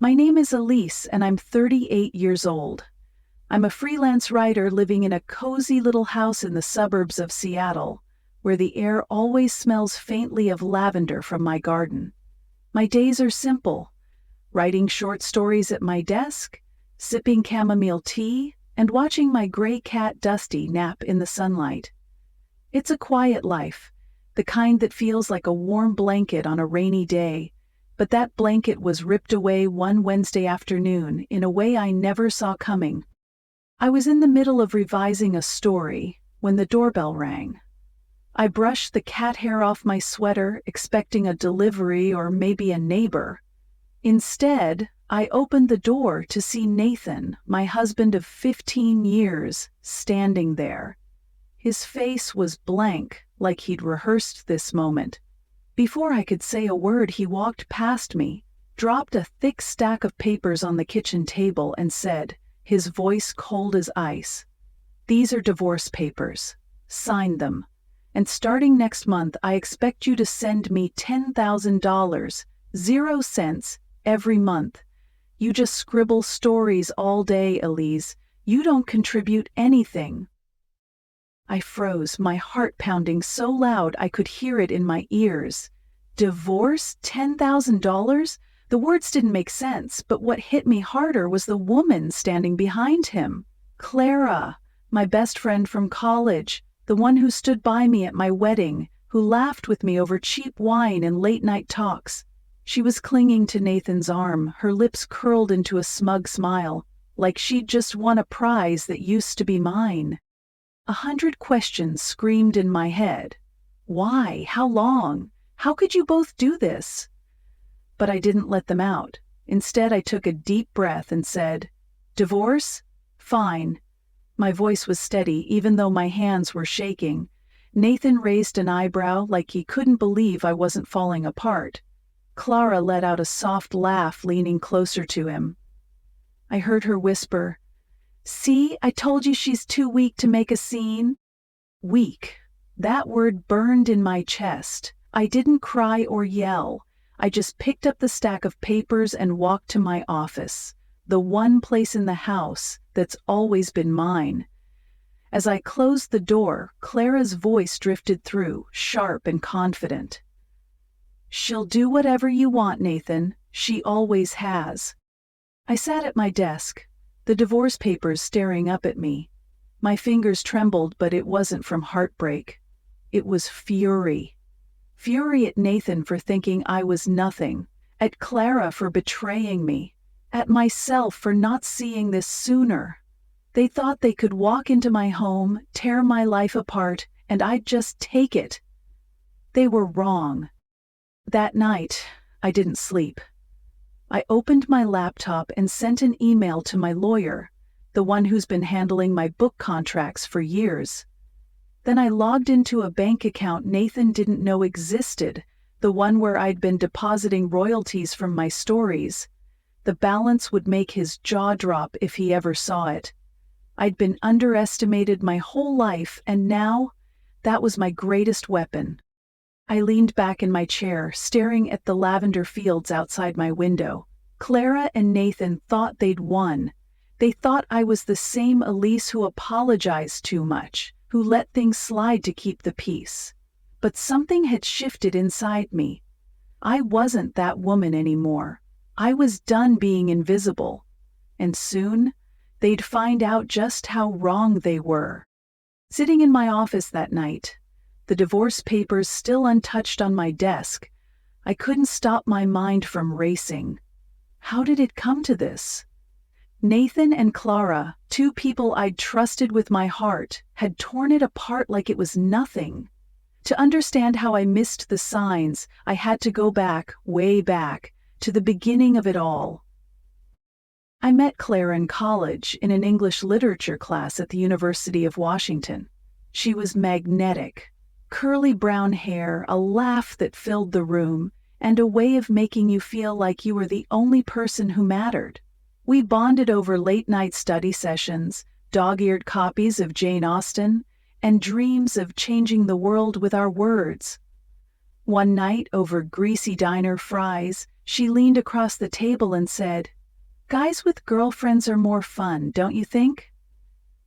My name is Elise, and I'm 38 years old. I'm a freelance writer living in a cozy little house in the suburbs of Seattle, where the air always smells faintly of lavender from my garden. My days are simple: writing short stories at my desk, sipping chamomile tea, and watching my gray cat Dusty nap in the sunlight. It's a quiet life, the kind that feels like a warm blanket on a rainy day, but that blanket was ripped away one Wednesday afternoon in a way I never saw coming. I was in the middle of revising a story when the doorbell rang. I brushed the cat hair off my sweater, expecting a delivery or maybe a neighbor. Instead, I opened the door to see Nathan, my husband of 15 years, standing there. His face was blank, like he'd rehearsed this moment. Before I could say a word, he walked past me, dropped a thick stack of papers on the kitchen table, and said, his voice cold as ice, "These are divorce papers. Sign them. And starting next month, I expect you to send me $10,000, 0 cents, every month. You just scribble stories all day, Elise. You don't contribute anything." I froze, my heart pounding so loud I could hear it in my ears. Divorce? $10,000? The words didn't make sense, but what hit me harder was the woman standing behind him. Clara, my best friend from college, the one who stood by me at my wedding, who laughed with me over cheap wine and late-night talks. She was clinging to Nathan's arm, her lips curled into a smug smile, like she'd just won a prize that used to be mine. 100 questions screamed in my head. Why? How long? How could you both do this? But I didn't let them out. Instead, I took a deep breath and said, "Divorce? Fine." My voice was steady, even though my hands were shaking. Nathan raised an eyebrow like he couldn't believe I wasn't falling apart. Clara let out a soft laugh, leaning closer to him. I heard her whisper, "See, I told you she's too weak to make a scene." Weak. That word burned in my chest. I didn't cry or yell. I just picked up the stack of papers and walked to my office, the one place in the house that's always been mine. As I closed the door, Clara's voice drifted through, sharp and confident. "She'll do whatever you want, Nathan. She always has." I sat at my desk, the divorce papers staring up at me. My fingers trembled, but it wasn't from heartbreak. It was fury. Fury at Nathan for thinking I was nothing, at Clara for betraying me, at myself for not seeing this sooner. They thought they could walk into my home, tear my life apart, and I'd just take it. They were wrong. That night, I didn't sleep. I opened my laptop and sent an email to my lawyer, the one who's been handling my book contracts for years. Then I logged into a bank account Nathan didn't know existed, the one where I'd been depositing royalties from my stories. The balance would make his jaw drop if he ever saw it. I'd been underestimated my whole life, and now, that was my greatest weapon. I leaned back in my chair, staring at the lavender fields outside my window. Clara and Nathan thought they'd won. They thought I was the same Elise who apologized too much, who let things slide to keep the peace. But something had shifted inside me. I wasn't that woman anymore. I was done being invisible. And soon, they'd find out just how wrong they were. Sitting in my office that night, the divorce papers still untouched on my desk, I couldn't stop my mind from racing. How did it come to this? Nathan and Clara, two people I'd trusted with my heart, had torn it apart like it was nothing. To understand how I missed the signs, I had to go back, way back, to the beginning of it all. I met Clara in college in an English literature class at the University of Washington. She was magnetic. Curly brown hair, a laugh that filled the room, and a way of making you feel like you were the only person who mattered. We bonded over late-night study sessions, dog-eared copies of Jane Austen, and dreams of changing the world with our words. One night, over greasy diner fries, She leaned across the table and said, "Guys with girlfriends are more fun, don't you think?"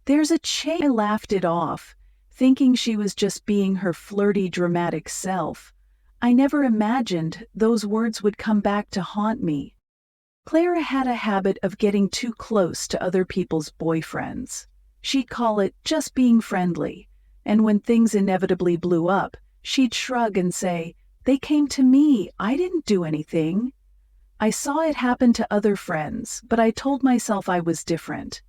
There's a change. I laughed it off, thinking she was just being her flirty, dramatic self. I never imagined those words would come back to haunt me. Clara had a habit of getting too close to other people's boyfriends. She'd call it just being friendly, and when things inevitably blew up, she'd shrug and say, "They came to me, I didn't do anything." I saw it happen to other friends, but I told myself I was different.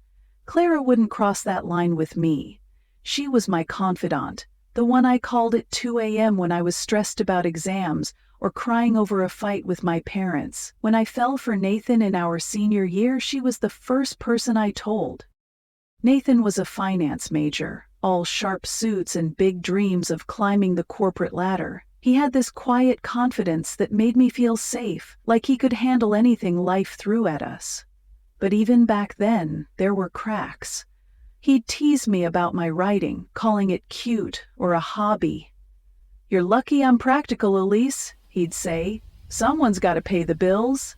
Clara wouldn't cross that line with me. She was my confidant, the one I called at 2 a.m. when I was stressed about exams or crying over a fight with my parents. When I fell for Nathan in our senior year, she was the first person I told. Nathan was a finance major, all sharp suits and big dreams of climbing the corporate ladder. He had this quiet confidence that made me feel safe, like he could handle anything life threw at us. But even back then, there were cracks. He'd tease me about my writing, calling it cute or a hobby. "You're lucky I'm practical, Elise," he'd say. "Someone's got to pay the bills."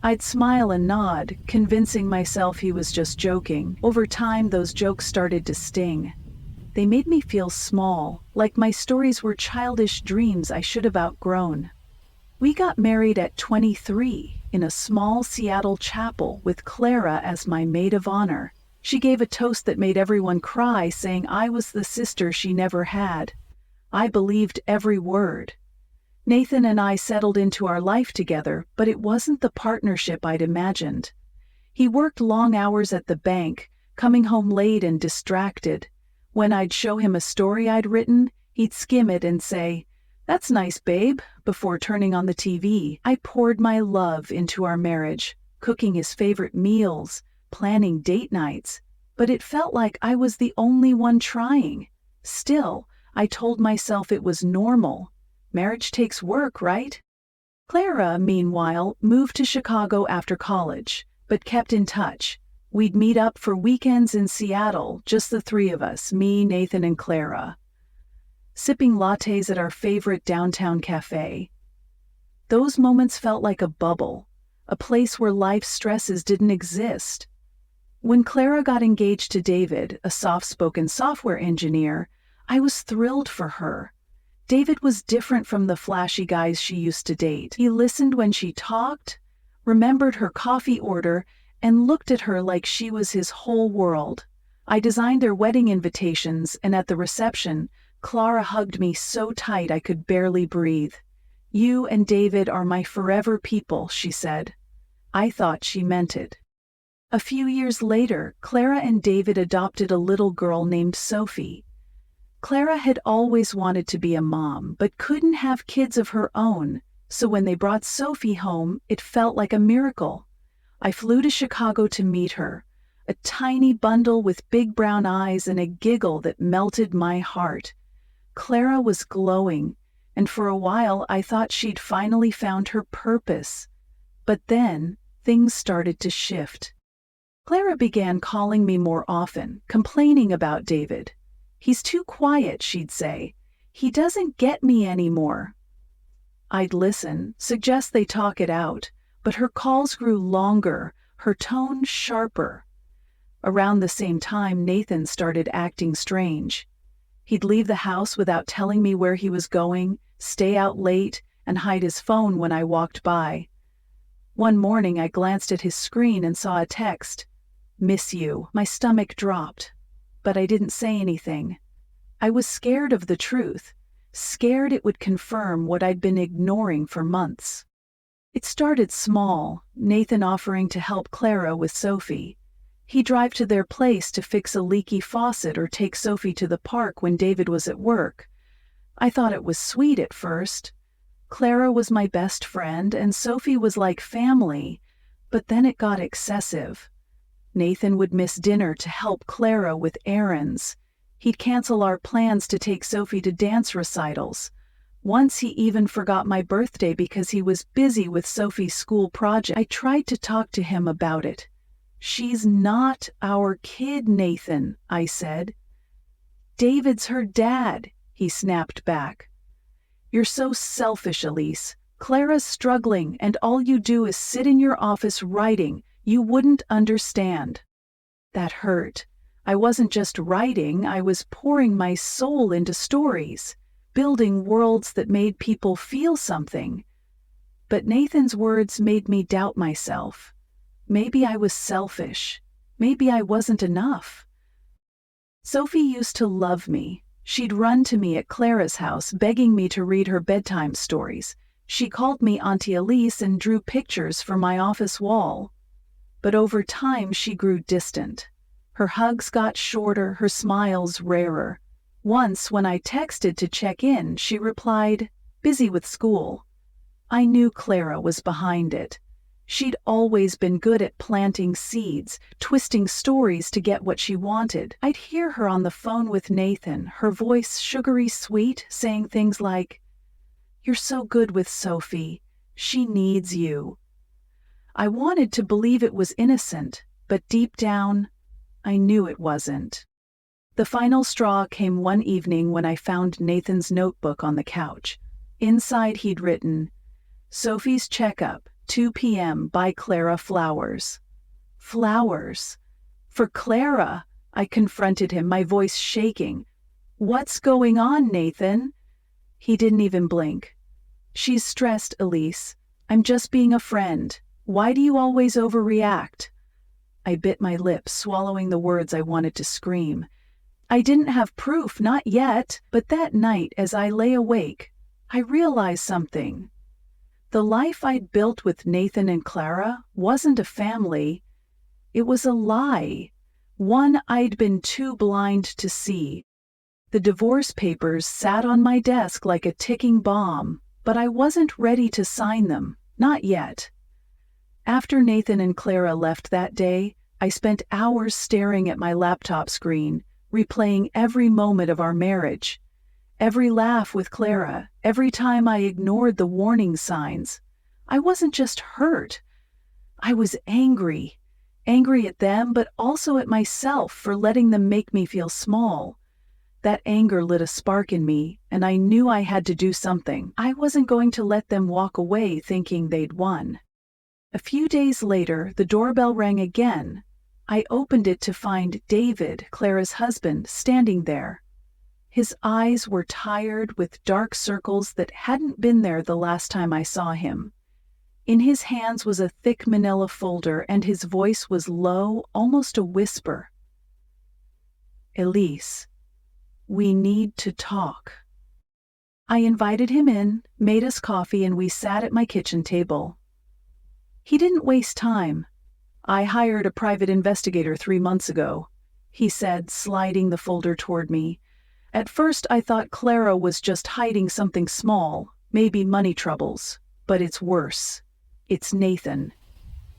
I'd smile and nod, convincing myself he was just joking. Over time, those jokes started to sting. They made me feel small, like my stories were childish dreams I should have outgrown. We got married at 23 in a small Seattle chapel with Clara as my maid of honor. She gave a toast that made everyone cry, saying I was the sister she never had. I believed every word. Nathan and I settled into our life together, but it wasn't the partnership I'd imagined. He worked long hours at the bank, coming home late and distracted. When I'd show him a story I'd written, he'd skim it and say, "That's nice, babe," before turning on the TV. I poured my love into our marriage, cooking his favorite meals, planning date nights, but it felt like I was the only one trying. Still, I told myself it was normal. Marriage takes work, right? Clara, meanwhile, moved to Chicago after college, but kept in touch. We'd meet up for weekends in Seattle, just the three of us, me, Nathan, and Clara, sipping lattes at our favorite downtown cafe. Those moments felt like a bubble, a place where life's stresses didn't exist. When Clara got engaged to David, a soft-spoken software engineer, I was thrilled for her. David was different from the flashy guys she used to date. He listened when she talked, remembered her coffee order, and looked at her like she was his whole world. I designed their wedding invitations, and at the reception, Clara hugged me so tight I could barely breathe. "You and David are my forever people," she said. I thought she meant it. A few years later, Clara and David adopted a little girl named Sophie. Clara had always wanted to be a mom, but couldn't have kids of her own, so when they brought Sophie home, it felt like a miracle. I flew to Chicago to meet her, a tiny bundle with big brown eyes and a giggle that melted my heart. Clara was glowing, and for a while I thought she'd finally found her purpose. But then, things started to shift. Clara began calling me more often, complaining about David. "He's too quiet," she'd say. "He doesn't get me anymore." I'd listen, suggest they talk it out, but her calls grew longer, her tone sharper. Around the same time, Nathan started acting strange. He'd leave the house without telling me where he was going, stay out late, and hide his phone when I walked by. One morning I glanced at his screen and saw a text, "Miss you." My stomach dropped, but I didn't say anything. I was scared of the truth, scared it would confirm what I'd been ignoring for months. It started small, Nathan offering to help Clara with Sophie. He'd drive to their place to fix a leaky faucet or take Sophie to the park when David was at work. I thought it was sweet at first. Clara was my best friend and Sophie was like family, but then it got excessive. Nathan would miss dinner to help Clara with errands. He'd cancel our plans to take Sophie to dance recitals. Once he even forgot my birthday because he was busy with Sophie's school project. I tried to talk to him about it. "She's not our kid, Nathan," I said. "David's her dad," he snapped back. "You're so selfish, Elise. Clara's struggling and all you do is sit in your office writing. You wouldn't understand." That hurt. I wasn't just writing, I was pouring my soul into stories, building worlds that made people feel something. But Nathan's words made me doubt myself. Maybe I was selfish. Maybe I wasn't enough. Sophie used to love me. She'd run to me at Clara's house, begging me to read her bedtime stories. She called me Auntie Elise and drew pictures for my office wall. But over time, she grew distant. Her hugs got shorter, her smiles rarer. Once, when I texted to check in, she replied, "Busy with school." I knew Clara was behind it. She'd always been good at planting seeds, twisting stories to get what she wanted. I'd hear her on the phone with Nathan, her voice sugary sweet, saying things like, "You're so good with Sophie. She needs you." I wanted to believe it was innocent, but deep down, I knew it wasn't. The final straw came one evening when I found Nathan's notebook on the couch. Inside he'd written, "Sophie's checkup, 2 p.m. by Clara Flowers." Flowers? For Clara? I confronted him, my voice shaking. "What's going on, Nathan?" He didn't even blink. "She's stressed, Elise. I'm just being a friend. Why do you always overreact?" I bit my lip, swallowing the words I wanted to scream. I didn't have proof, not yet, but that night as I lay awake, I realized something. The life I'd built with Nathan and Clara wasn't a family. It was a lie, one I'd been too blind to see. The divorce papers sat on my desk like a ticking bomb, but I wasn't ready to sign them, not yet. After Nathan and Clara left that day, I spent hours staring at my laptop screen, replaying every moment of our marriage. Every laugh with Clara, every time I ignored the warning signs. I wasn't just hurt. I was angry. Angry at them, but also at myself for letting them make me feel small. That anger lit a spark in me, and I knew I had to do something. I wasn't going to let them walk away thinking they'd won. A few days later, the doorbell rang again. I opened it to find David, Clara's husband, standing there. His eyes were tired with dark circles that hadn't been there the last time I saw him. In his hands was a thick manila folder, and his voice was low, almost a whisper. "Elise, we need to talk." I invited him in, made us coffee, and we sat at my kitchen table. He didn't waste time. "I hired a private investigator 3 months ago," he said, sliding the folder toward me. "At first I thought Clara was just hiding something small, maybe money troubles, but it's worse. It's Nathan."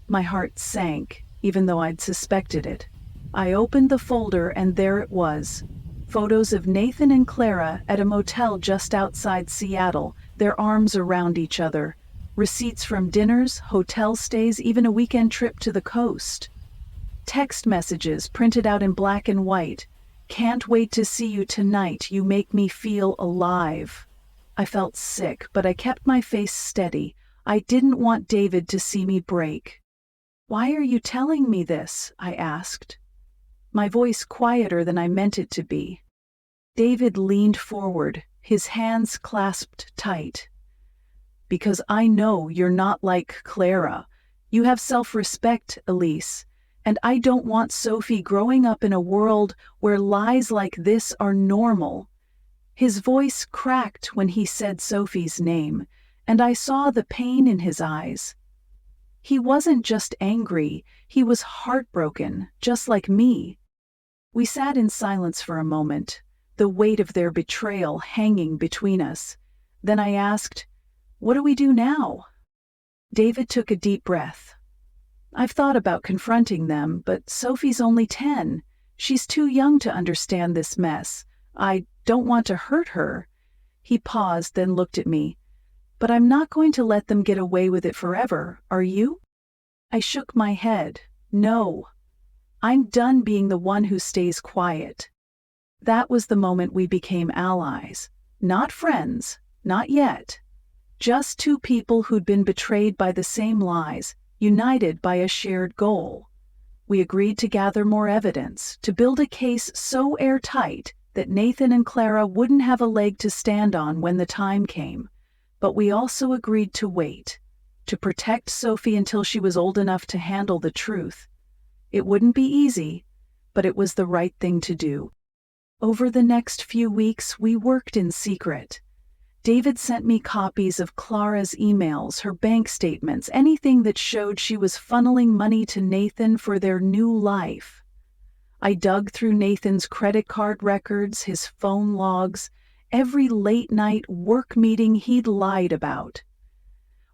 My heart sank, even though I'd suspected it. I opened the folder and there it was. Photos of Nathan and Clara at a motel just outside Seattle, their arms around each other. Receipts from dinners, hotel stays, even a weekend trip to the coast. Text messages printed out in black and white. "Can't wait to see you tonight. You make me feel alive." I felt sick, but I kept my face steady. I didn't want David to see me break. "Why are you telling me this?" I asked, my voice quieter than I meant it to be. David leaned forward, his hands clasped tight. "Because I know you're not like Clara. You have self-respect, Elise, and I don't want Sophie growing up in a world where lies like this are normal." His voice cracked when he said Sophie's name, and I saw the pain in his eyes. He wasn't just angry, he was heartbroken, just like me. We sat in silence for a moment, the weight of their betrayal hanging between us. Then I asked, "What do we do now?" David took a deep breath. "I've thought about confronting them, but Sophie's only 10. She's too young to understand this mess. I don't want to hurt her." He paused, then looked at me. "But I'm not going to let them get away with it forever, are you?" I shook my head. "No. I'm done being the one who stays quiet." That was the moment we became allies. Not friends, not yet. Just two people who'd been betrayed by the same lies, united by a shared goal. We agreed to gather more evidence, to build a case so airtight that Nathan and Clara wouldn't have a leg to stand on when the time came. But we also agreed to wait, to protect Sophie until she was old enough to handle the truth. It wouldn't be easy, but it was the right thing to do. Over the next few weeks, we worked in secret. David sent me copies of Clara's emails, her bank statements, anything that showed she was funneling money to Nathan for their new life. I dug through Nathan's credit card records, his phone logs, every late-night work meeting he'd lied about.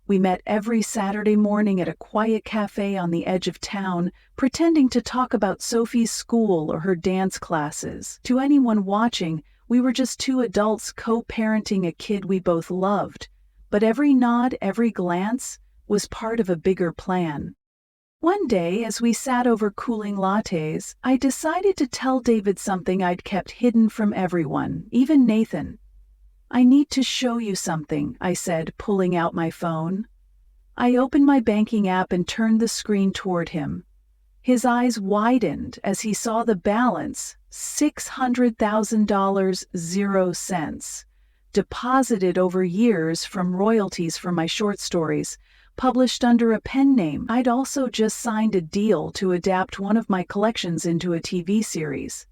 We met every Saturday morning at a quiet cafe on the edge of town, pretending to talk about Sophie's school or her dance classes. To anyone watching, we were just two adults co-parenting a kid we both loved, but every nod, every glance was part of a bigger plan. One day, as we sat over cooling lattes, I decided to tell David something I'd kept hidden from everyone, even Nathan. "I need to show you something," I said, pulling out my phone. I opened my banking app and turned the screen toward him. His eyes widened as he saw the balance, $600,000, 0 cents, deposited over years from royalties for my short stories, published under a pen name. I'd also just signed a deal to adapt one of my collections into a TV series.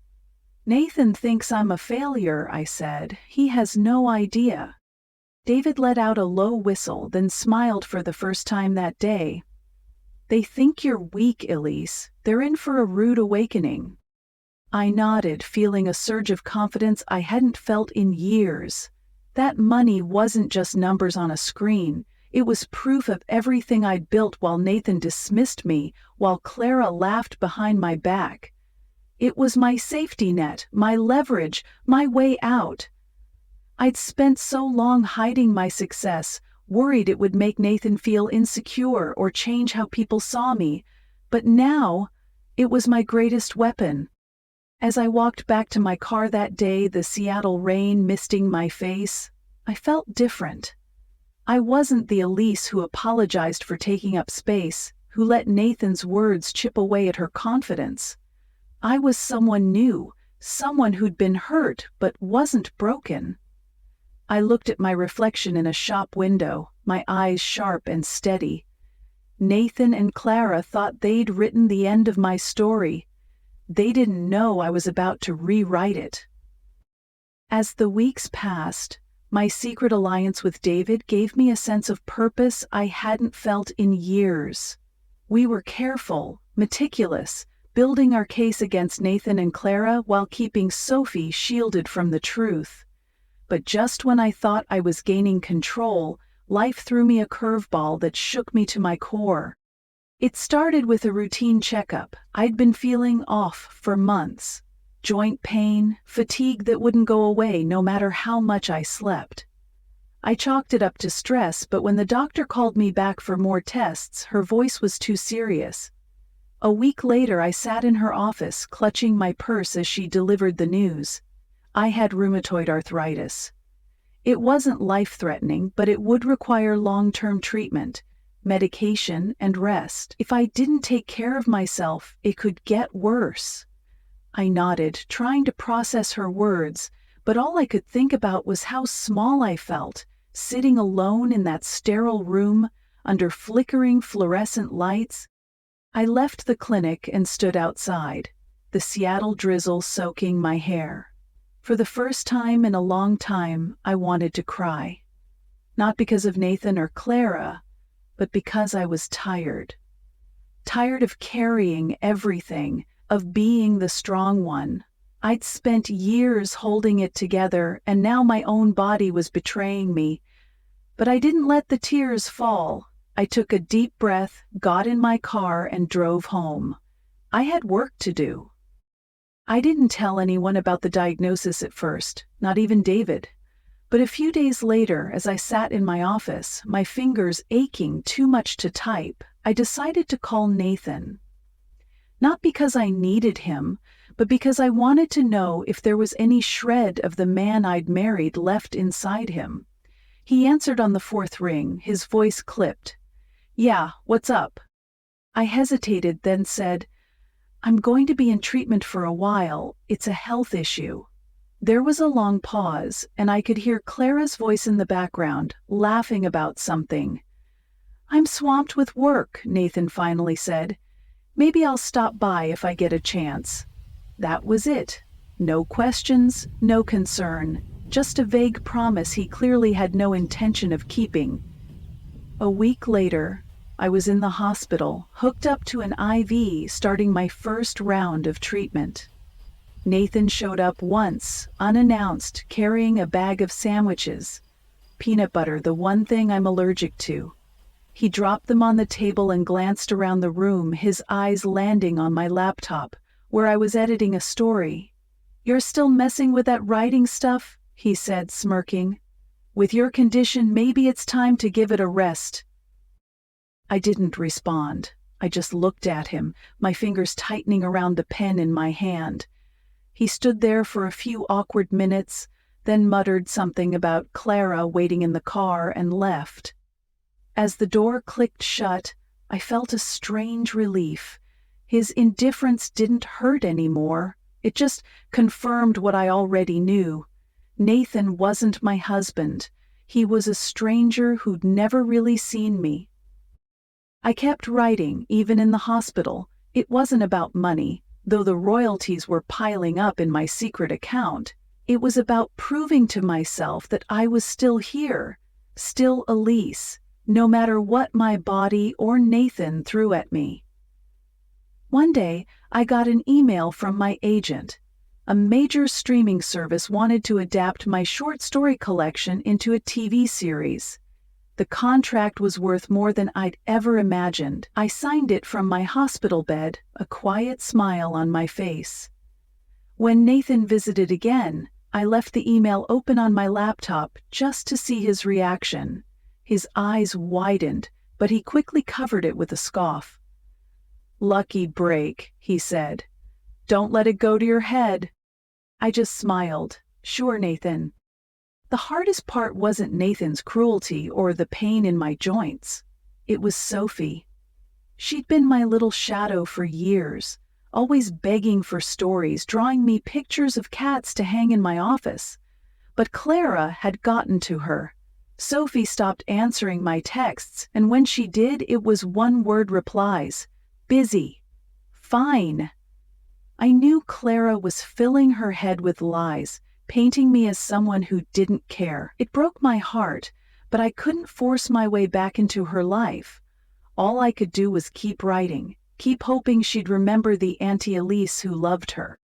"Nathan thinks I'm a failure," I said. "He has no idea." David let out a low whistle, then smiled for the first time that day. "They think you're weak, Elise. They're in for a rude awakening." I nodded, feeling a surge of confidence I hadn't felt in years. That money wasn't just numbers on a screen. It was proof of everything I'd built while Nathan dismissed me, while Clara laughed behind my back. It was my safety net, my leverage, my way out. I'd spent so long hiding my success, worried it would make Nathan feel insecure or change how people saw me, but now it was my greatest weapon. As I walked back to my car that day, the Seattle rain misting my face, I felt different. I wasn't the Elise who apologized for taking up space, who let Nathan's words chip away at her confidence. I was someone new, someone who'd been hurt but wasn't broken. I looked at my reflection in a shop window, my eyes sharp and steady. Nathan and Clara thought they'd written the end of my story. They didn't know I was about to rewrite it. As the weeks passed, my secret alliance with David gave me a sense of purpose I hadn't felt in years. We were careful, meticulous, building our case against Nathan and Clara while keeping Sophie shielded from the truth. But just when I thought I was gaining control, life threw me a curveball that shook me to my core. It started with a routine checkup. I'd been feeling off for months. Joint pain, fatigue that wouldn't go away no matter how much I slept. I chalked it up to stress, but when the doctor called me back for more tests, her voice was too serious. A week later, I sat in her office, clutching my purse as she delivered the news. I had rheumatoid arthritis. It wasn't life-threatening, but it would require long-term treatment, medication, and rest. If I didn't take care of myself, it could get worse. I nodded, trying to process her words, but all I could think about was how small I felt, sitting alone in that sterile room, under flickering fluorescent lights. I left the clinic and stood outside, the Seattle drizzle soaking my hair. For the first time in a long time, I wanted to cry. Not because of Nathan or Clara, but because I was tired. Tired of carrying everything, of being the strong one. I'd spent years holding it together, and now my own body was betraying me. But I didn't let the tears fall. I took a deep breath, got in my car, and drove home. I had work to do. I didn't tell anyone about the diagnosis at first, not even David. But a few days later, as I sat in my office, my fingers aching too much to type, I decided to call Nathan. Not because I needed him, but because I wanted to know if there was any shred of the man I'd married left inside him. He answered on the fourth ring, his voice clipped. "Yeah, what's up?" I hesitated, then said, "I'm going to be in treatment for a while. It's a health issue." There was a long pause, and I could hear Clara's voice in the background, laughing about something. "I'm swamped with work," Nathan finally said. "Maybe I'll stop by if I get a chance." That was it. No questions, no concern, just a vague promise he clearly had no intention of keeping. A week later, I was in the hospital, hooked up to an IV, starting my first round of treatment. Nathan showed up once, unannounced, carrying a bag of sandwiches. Peanut butter, the one thing I'm allergic to. He dropped them on the table and glanced around the room, his eyes landing on my laptop, where I was editing a story. "You're still messing with that writing stuff?" he said, smirking. "With your condition, maybe it's time to give it a rest." I didn't respond. I just looked at him, my fingers tightening around the pen in my hand. He stood there for a few awkward minutes, then muttered something about Clara waiting in the car and left. As the door clicked shut, I felt a strange relief. His indifference didn't hurt anymore. It just confirmed what I already knew. Nathan wasn't my husband. He was a stranger who'd never really seen me. I kept writing, even in the hospital. It wasn't about money, though the royalties were piling up in my secret account. It was about proving to myself that I was still here, still Elise, no matter what my body or Nathan threw at me. One day, I got an email from my agent. A major streaming service wanted to adapt my short story collection into a TV series. The contract was worth more than I'd ever imagined. I signed it from my hospital bed, a quiet smile on my face. When Nathan visited again, I left the email open on my laptop just to see his reaction. His eyes widened, but he quickly covered it with a scoff. "Lucky break," he said. "Don't let it go to your head." I just smiled. "Sure, Nathan." The hardest part wasn't Nathan's cruelty or the pain in my joints. It was Sophie. She'd been my little shadow for years, always begging for stories, drawing me pictures of cats to hang in my office. But Clara had gotten to her. Sophie stopped answering my texts, and when she did, it was one-word replies. "Busy." "Fine." I knew Clara was filling her head with lies, painting me as someone who didn't care. It broke my heart, but I couldn't force my way back into her life. All I could do was keep writing, keep hoping she'd remember the Auntie Elise who loved her.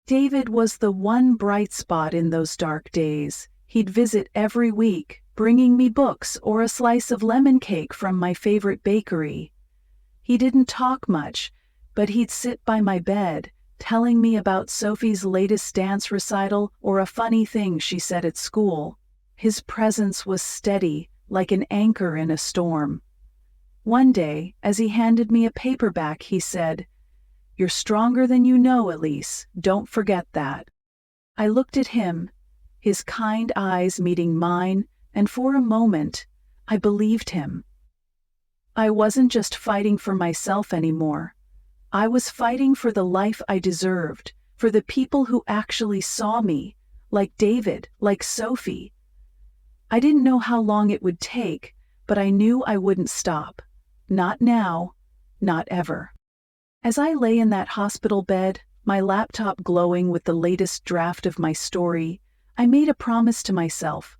David was the one bright spot in those dark days. He'd visit every week, bringing me books or a slice of lemon cake from my favorite bakery. He didn't talk much, but he'd sit by my bed, telling me about Sophie's latest dance recital or a funny thing she said at school. His presence was steady, like an anchor in a storm. One day, as he handed me a paperback, he said, "You're stronger than you know, Elise. Don't forget that." I looked at him, his kind eyes meeting mine, and for a moment, I believed him. I wasn't just fighting for myself anymore. I was fighting for the life I deserved, for the people who actually saw me, like David, like Sophie. I didn't know how long it would take, but I knew I wouldn't stop. Not now, not ever. As I lay in that hospital bed, my laptop glowing with the latest draft of my story, I made a promise to myself.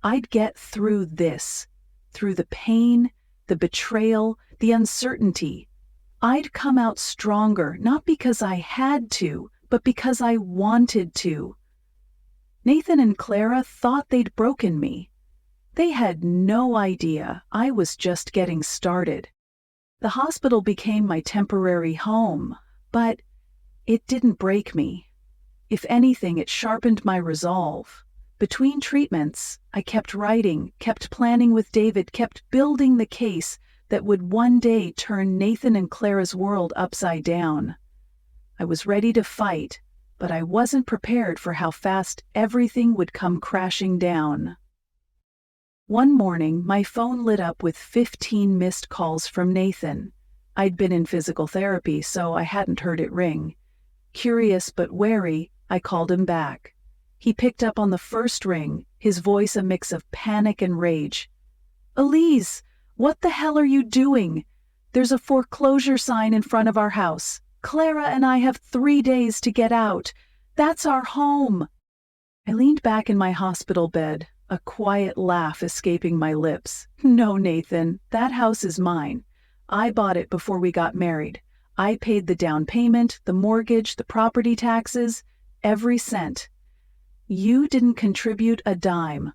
I'd get through this, through the pain, the betrayal, the uncertainty. I'd come out stronger, not because I had to, but because I wanted to. Nathan and Clara thought they'd broken me. They had no idea I was just getting started. The hospital became my temporary home, but it didn't break me. If anything, it sharpened my resolve. Between treatments, I kept writing, kept planning with David, kept building the case that would one day turn Nathan and Clara's world upside down. I was ready to fight, but I wasn't prepared for how fast everything would come crashing down. One morning, my phone lit up with 15 missed calls from Nathan. I'd been in physical therapy, so I hadn't heard it ring. Curious but wary, I called him back. He picked up on the first ring, his voice a mix of panic and rage. "Elise, what the hell are you doing? There's a foreclosure sign in front of our house. Clara and I have 3 days to get out. That's our home." I leaned back in my hospital bed, a quiet laugh escaping my lips. "No, Nathan, that house is mine. I bought it before we got married. I paid the down payment, the mortgage, the property taxes, every cent. You didn't contribute a dime."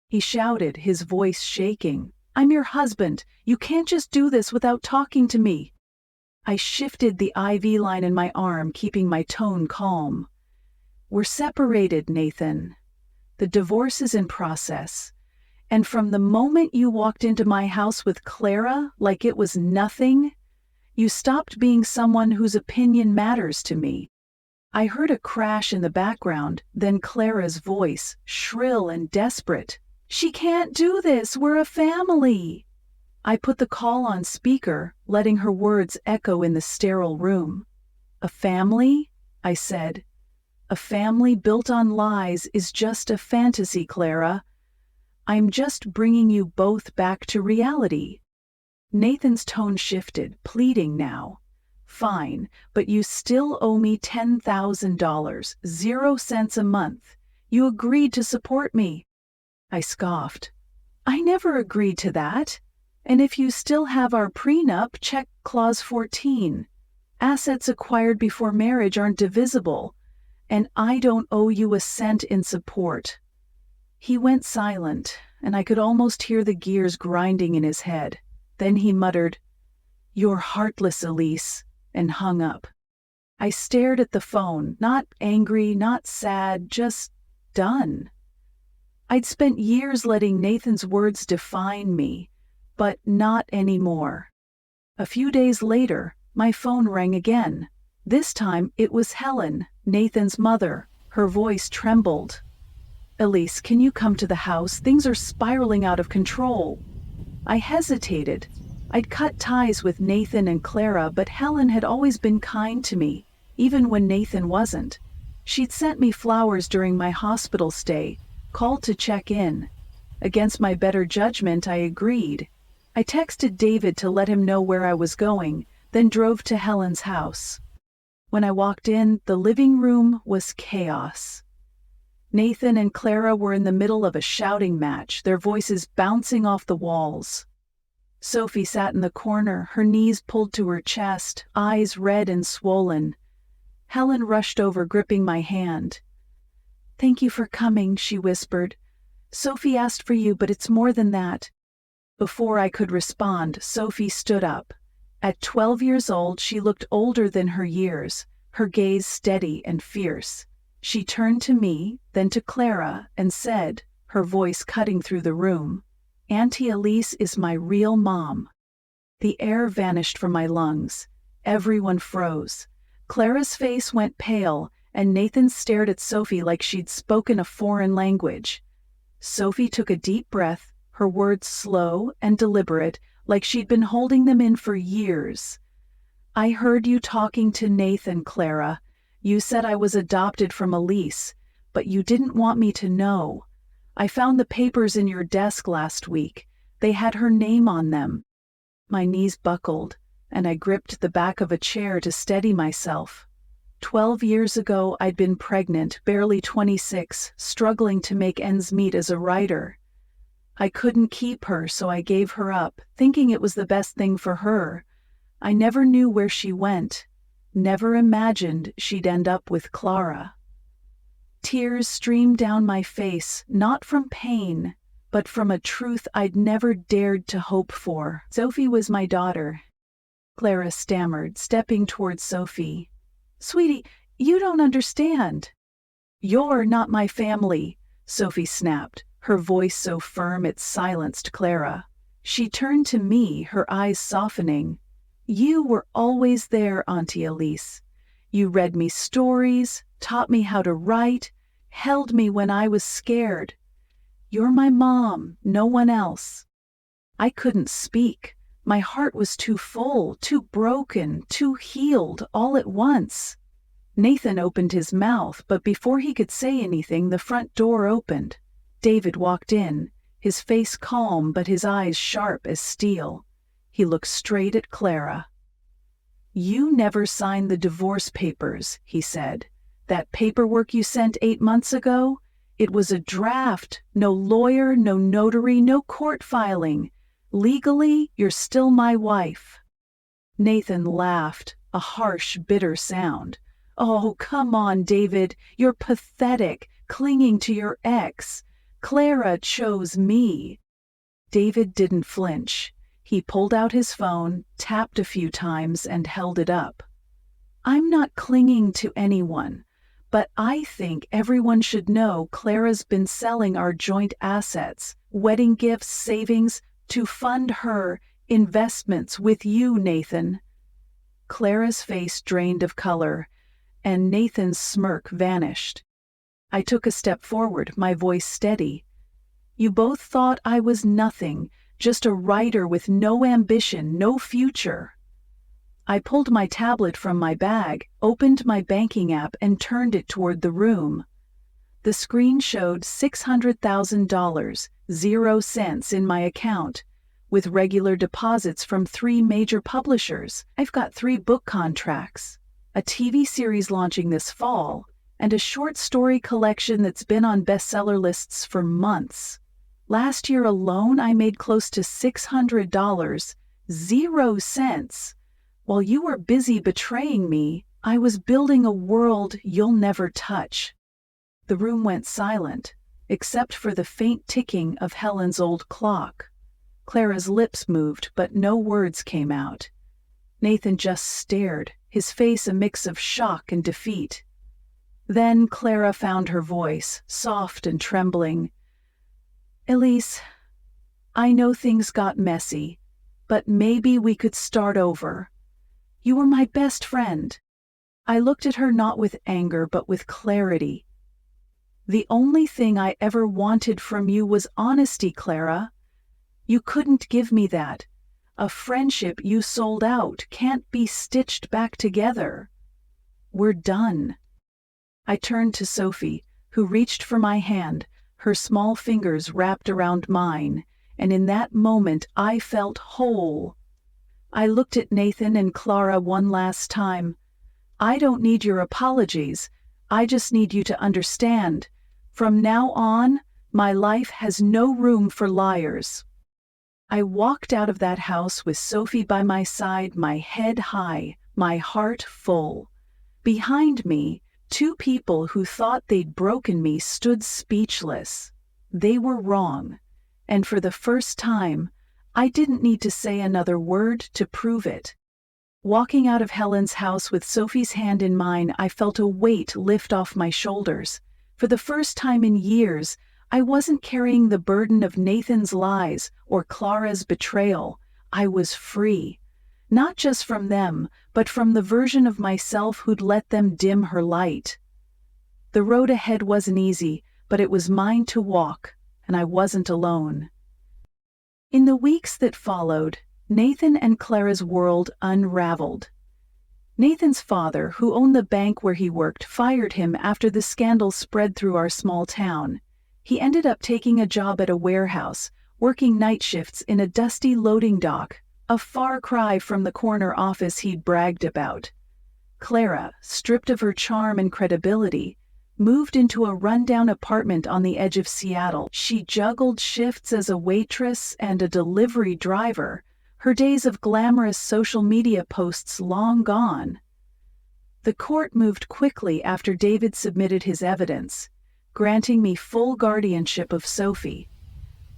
He shouted, his voice shaking. "I'm your husband. You can't just do this without talking to me." I shifted the IV line in my arm, keeping my tone calm. "We're separated, Nathan. The divorce is in process. And from the moment you walked into my house with Clara like it was nothing, you stopped being someone whose opinion matters to me." I heard a crash in the background, then Clara's voice, shrill and desperate. "She can't do this. We're a family." I put the call on speaker, letting her words echo in the sterile room. "A family?" I said. "A family built on lies is just a fantasy, Clara. I'm just bringing you both back to reality." Nathan's tone shifted, pleading now. "Fine, but you still owe me $10,000, 0 cents a month. You agreed to support me." I scoffed. "I never agreed to that. And if you still have our prenup, check clause 14. Assets acquired before marriage aren't divisible, and I don't owe you a cent in support." He went silent, and I could almost hear the gears grinding in his head. Then he muttered, "You're heartless, Elise," and hung up. I stared at the phone, not angry, not sad, just done. I'd spent years letting Nathan's words define me, but not anymore. A few days later, my phone rang again. This time it was Helen, Nathan's mother. Her voice trembled. "Elise, can you come to the house? Things are spiraling out of control." I hesitated. I'd cut ties with Nathan and Clara, but Helen had always been kind to me, even when Nathan wasn't. She'd sent me flowers during my hospital stay, called to check in. Against my better judgment, I agreed. I texted David to let him know where I was going, then drove to Helen's house. When I walked in, the living room was chaos. Nathan and Clara were in the middle of a shouting match, their voices bouncing off the walls. Sophie sat in the corner, her knees pulled to her chest, eyes red and swollen. Helen rushed over, gripping my hand. "Thank you for coming," she whispered. "Sophie asked for you, but it's more than that." Before I could respond, Sophie stood up. At 12 years old, she looked older than her years, her gaze steady and fierce. She turned to me, then to Clara, and said, her voice cutting through the room, "Auntie Elise is my real mom." The air vanished from my lungs. Everyone froze. Clara's face went pale, and Nathan stared at Sophie like she'd spoken a foreign language. Sophie took a deep breath, her words slow and deliberate, like she'd been holding them in for years. "I heard you talking to Nathan, Clara. You said I was adopted from Elise, but you didn't want me to know. I found the papers in your desk last week. They had her name on them." My knees buckled, and I gripped the back of a chair to steady myself. 12 years ago, I'd been pregnant, barely 26, struggling to make ends meet as a writer. I couldn't keep her, so I gave her up, thinking it was the best thing for her. I never knew where she went. Never imagined she'd end up with Clara. Tears streamed down my face, not from pain, but from a truth I'd never dared to hope for. "Sophie was my daughter," Clara stammered, stepping towards Sophie. "Sweetie, you don't understand." "You're not my family," Sophie snapped, her voice so firm it silenced Clara. She turned to me, her eyes softening. "You were always there, Auntie Elise. You read me stories, taught me how to write, held me when I was scared. You're my mom, no one else." I couldn't speak. My heart was too full, too broken, too healed, all at once. Nathan opened his mouth, but before he could say anything, the front door opened. David walked in, his face calm but his eyes sharp as steel. He looked straight at Clara. "You never signed the divorce papers," he said. "That paperwork you sent 8 months ago? It was a draft. No lawyer, no notary, no court filing. Legally, you're still my wife." Nathan laughed, a harsh, bitter sound. "Oh, come on, David. You're pathetic, clinging to your ex. Clara chose me." David didn't flinch. He pulled out his phone, tapped a few times, and held it up. "I'm not clinging to anyone, but I think everyone should know Clara's been selling our joint assets, wedding gifts, savings, to fund her investments with you, Nathan." Clara's face drained of color, and Nathan's smirk vanished. I took a step forward, my voice steady. "You both thought I was nothing, just a writer with no ambition, no future." I pulled my tablet from my bag, opened my banking app, and turned it toward the room. The screen showed $600,000, 0 cents in my account, with regular deposits from 3 major publishers. I've got 3 book contracts, a TV series launching this fall, and a short story collection that's been on bestseller lists for months. Last year alone, I made close to $600, 0 cents. While you were busy betraying me, I was building a world you'll never touch." The room went silent, except for the faint ticking of Helen's old clock. Clara's lips moved, but no words came out. Nathan just stared, his face a mix of shock and defeat. Then Clara found her voice, soft and trembling. "Elise, I know things got messy, but maybe we could start over. You were my best friend." I looked at her not with anger, but with clarity. "The only thing I ever wanted from you was honesty, Clara. You couldn't give me that. A friendship you sold out can't be stitched back together. We're done." I turned to Sophie, who reached for my hand, her small fingers wrapped around mine, and in that moment I felt whole. I looked at Nathan and Clara one last time. "I don't need your apologies. I just need you to understand. From now on, my life has no room for liars." I walked out of that house with Sophie by my side, my head high, my heart full. Behind me, 2 people who thought they'd broken me stood speechless. They were wrong, and for the first time, I didn't need to say another word to prove it. Walking out of Helen's house with Sophie's hand in mine, I felt a weight lift off my shoulders. For the first time in years, I wasn't carrying the burden of Nathan's lies or Clara's betrayal. I was free. Not just from them, but from the version of myself who'd let them dim her light. The road ahead wasn't easy, but it was mine to walk, and I wasn't alone. In the weeks that followed, Nathan and Clara's world unraveled. Nathan's father, who owned the bank where he worked, fired him after the scandal spread through our small town. He ended up taking a job at a warehouse, working night shifts in a dusty loading dock, a far cry from the corner office he'd bragged about. Clara, stripped of her charm and credibility, moved into a rundown apartment on the edge of Seattle. She juggled shifts as a waitress and a delivery driver, her days of glamorous social media posts long gone. The court moved quickly after David submitted his evidence, granting me full guardianship of Sophie.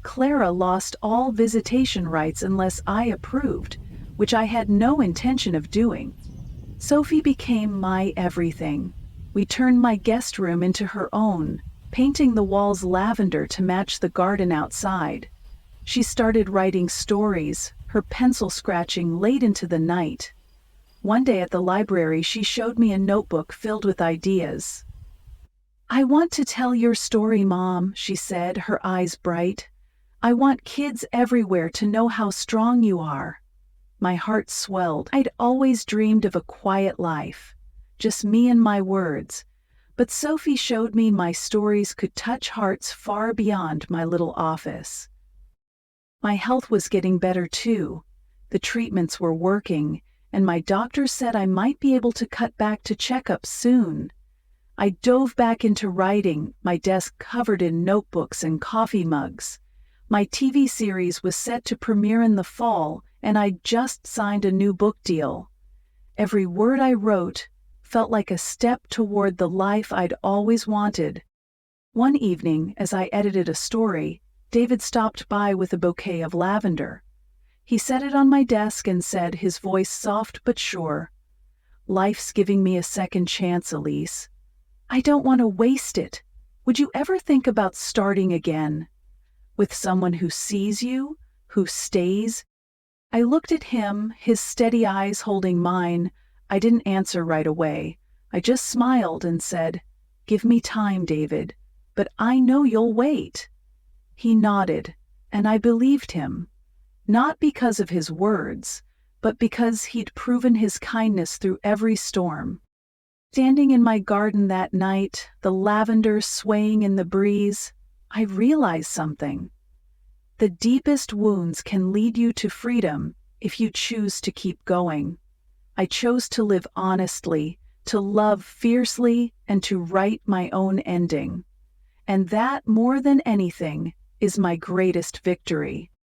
Clara lost all visitation rights unless I approved, which I had no intention of doing. Sophie became my everything. We turned my guest room into her own, painting the walls lavender to match the garden outside. She started writing stories, her pencil scratching late into the night. One day at the library, she showed me a notebook filled with ideas. I want to tell your story, Mom, she said, her eyes bright. I want kids everywhere to know how strong you are. My heart swelled. I'd always dreamed of a quiet life, just me and my words. But Sophie showed me my stories could touch hearts far beyond my little office. My health was getting better too. The treatments were working, and my doctor said I might be able to cut back to checkups soon. I dove back into writing, my desk covered in notebooks and coffee mugs. My TV series was set to premiere in the fall, and I'd just signed a new book deal. Every word I wrote felt like a step toward the life I'd always wanted. One evening, as I edited a story, David stopped by with a bouquet of lavender. He set it on my desk and said, his voice soft but sure, "Life's giving me a second chance, Elise. I don't want to waste it. Would you ever think about starting again? With someone who sees you, who stays?" I looked at him, his steady eyes holding mine. I didn't answer right away. I just smiled and said, "Give me time, David, but I know you'll wait." He nodded, and I believed him. Not because of his words, but because he'd proven his kindness through every storm. Standing in my garden that night, the lavender swaying in the breeze, I realized something. The deepest wounds can lead you to freedom if you choose to keep going. I chose to live honestly, to love fiercely, and to write my own ending. And that, more than anything, is my greatest victory.